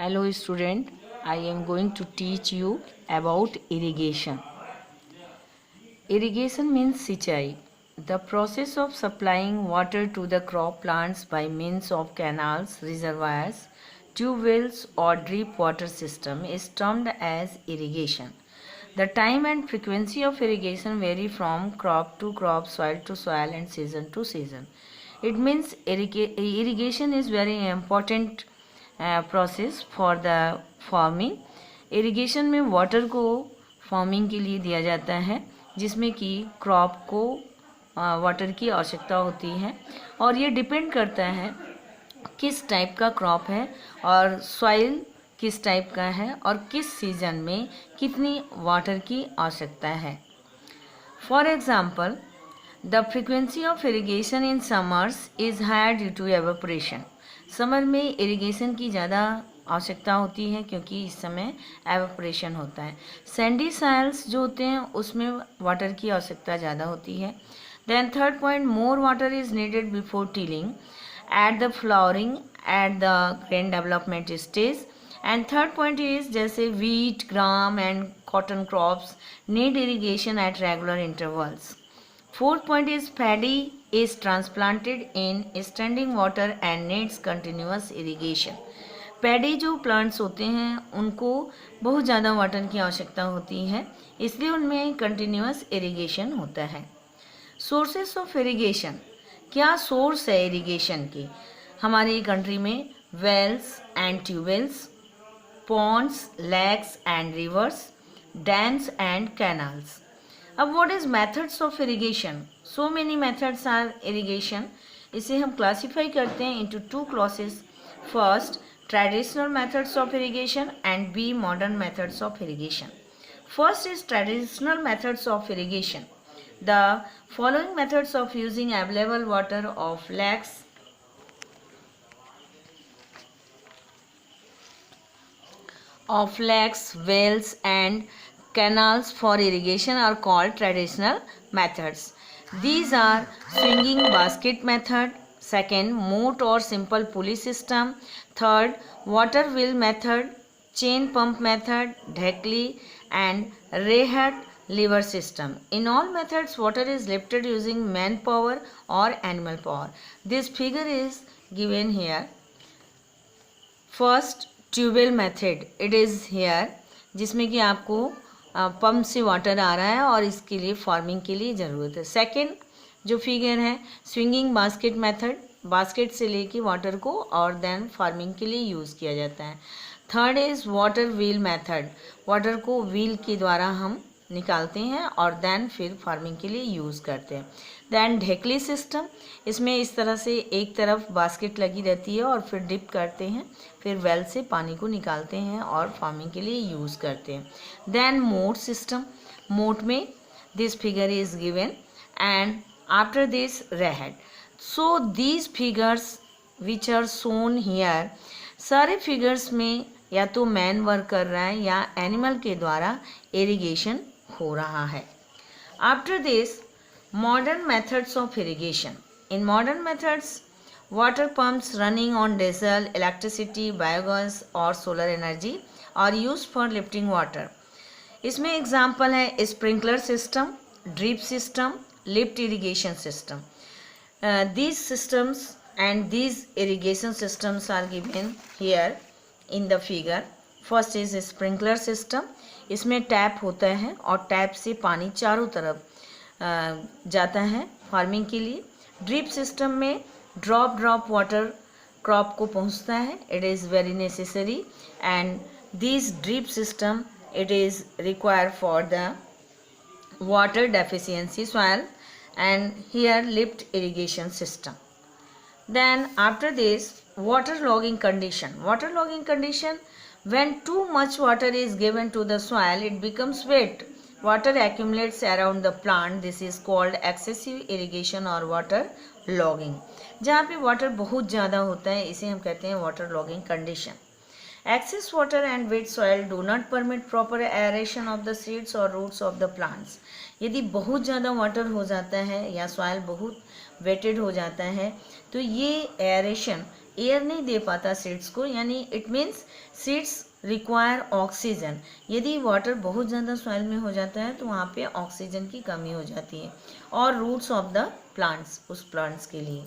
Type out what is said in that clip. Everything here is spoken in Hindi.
Hello student, I am going to teach you about irrigation. Irrigation means सिंचाई, the process of supplying water to the crop plants by means of canals, reservoirs, tube wells or drip water system is termed as irrigation. The time and frequency of irrigation vary from crop to crop, soil to soil and season to season. It means irrigation is very important process for the farming. Irrigation में वाटर को फार्मिंग के लिए दिया जाता है जिसमें कि क्रॉप को वाटर की आवश्यकता होती है और ये डिपेंड करता है किस टाइप का क्रॉप है और सॉइल किस टाइप का है और किस सीजन में कितनी वाटर की आवश्यकता है. For example, the frequency of irrigation in summers is higher due to evaporation. Summer में इरिगेशन की ज़्यादा आवश्यकता होती है क्योंकि इस समय एवेपोरेशन होता है. सैंडी सॉइल्स जो होते हैं उसमें वाटर की आवश्यकता ज़्यादा होती है. Then third point, more water is needed before tilling, at the flowering, at the grain development stage. And third point is जैसे wheat, gram and cotton crops need irrigation at regular intervals. Fourth point is paddy is transplanted in standing water and needs continuous irrigation. Paddy जो प्लांट्स होते हैं उनको बहुत ज़्यादा वाटर की आवश्यकता होती है इसलिए उनमें कंटिन्यूस इरिगेशन होता है. सोर्सेस ऑफ इरिगेशन, क्या सोर्स है इरिगेशन के हमारी कंट्री में? Wells and tubewells, ponds, lakes and rivers, dams and canals. अब what is methods of irrigation? So many methods are irrigation. इसे हम क्लासीफाई करते हैं into two classes. First, traditional methods of irrigation and B modern methods of irrigation. First is traditional methods of irrigation. The following methods of using available water of lakes, wells and canals for irrigation are called traditional methods. These are swinging basket method, second moat or simple pulley system, third water wheel method, chain pump method, Dhekli and Rehat lever system. In all methods water is lifted using manpower or animal power. This figure is given here. First tubewell method, it is here, जिसमें कि आपको पंप से वाटर आ रहा है और इसके लिए फार्मिंग के लिए ज़रूरत है. सेकंड जो फिगर है स्विंगिंग बास्केट मेथड, बास्केट से लेके वाटर को और देन फार्मिंग के लिए यूज़ किया जाता है. Third is water wheel method, water को व्हील के द्वारा हम निकालते हैं और देन फिर फार्मिंग के लिए यूज़ करते हैं. देन ढेकली सिस्टम, इसमें इस तरह से एक तरफ बास्केट लगी रहती है और फिर डिप करते हैं, फिर वेल से पानी को निकालते हैं और फार्मिंग के लिए यूज़ करते हैं. देन मोट सिस्टम, मोट में this figure is given and after this रेहेड. So these figures which are shown here, सारे फिगर्स में या तो मैन वर्क कर रहा है या एनिमल के द्वारा इरिगेशन हो रहा है. After this modern methods of irrigation. In modern methods, water pumps running on diesel, electricity, biogas or solar energy are used for lifting water. इसमें एग्जाम्पल है sprinkler system, drip system, lift irrigation system. These systems and these irrigation systems are given here in the figure. First is sprinkler system. इसमें टैप होता है और टैप से पानी चारों तरफ जाता है फार्मिंग के लिए. ड्रिप सिस्टम में ड्रॉप वाटर क्रॉप को पहुंचता है. It is very necessary and this drip system it is require for the water deficiency soil and here lift irrigation system. Then after this water logging condition. Water logging condition, when too much water is given to the soil, it becomes wet. Water accumulates around the plant. This is called excessive irrigation or water logging. जहाँ पे वाटर बहुत ज़्यादा होता है इसे हम कहते हैं water logging condition. Excess water and wet soil do not permit proper aeration of the seeds or roots of the plants. यदि बहुत ज़्यादा वाटर हो जाता है या सॉइल बहुत वेटेड हो जाता है तो ये एयरेशन एयर नहीं दे पाता सीड्स को, यानी it means seeds require oxygen. यदि वाटर बहुत ज़्यादा सॉइल में हो जाता है तो वहाँ पे ऑक्सीजन की कमी हो जाती है, और रूट्स ऑफ द प्लांट्स, उस प्लांट्स के लिए।